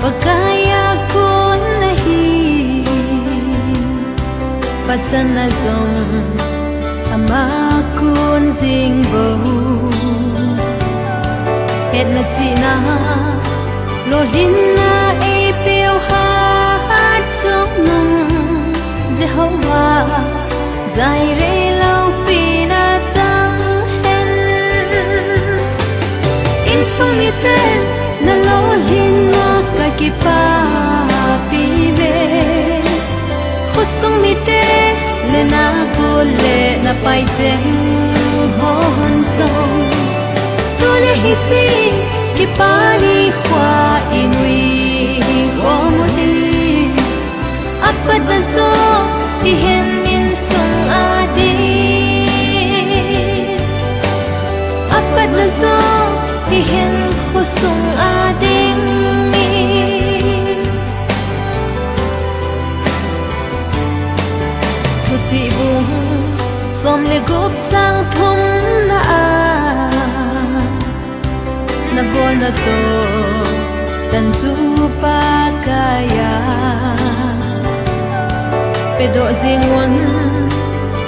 Pagkaya ko nahi Patsan na zong Ama kun zing bầu Het na tina Lo lin na e piêu hát trong nung Jehovah Zai re lau pi na tang hen In sung mi ten Na lo lin na ka ki pa pi ve Khusung mi te Le na ko le na pai zeng hon song Tu le hi ti Ki pa ni khwa inui Ko mo li Apat na so Ti hen min sung adi Apat na so Ti hen ko sung ading mi Puti bung Som le gup sang thum na a Na bon na to Tan chu pa kaya Pedo zingon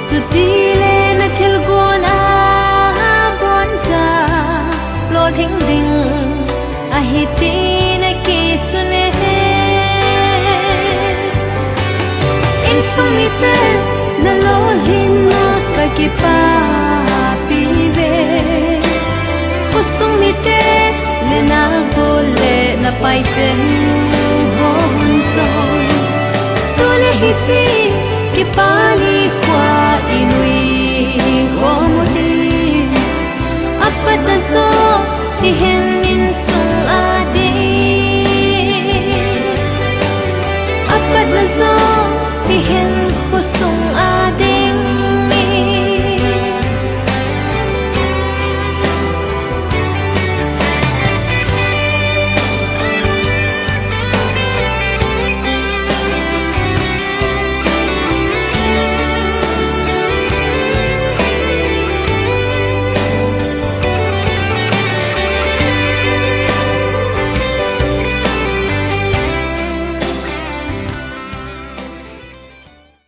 Chuti le na thil gon a bon ta Lo thing ding A hiti na ki sune In sung mi te Na lo lin na ka ki pa pi ve Khusung mi te Le na go le na pai zeng hon song Tu le hi ti Ki pa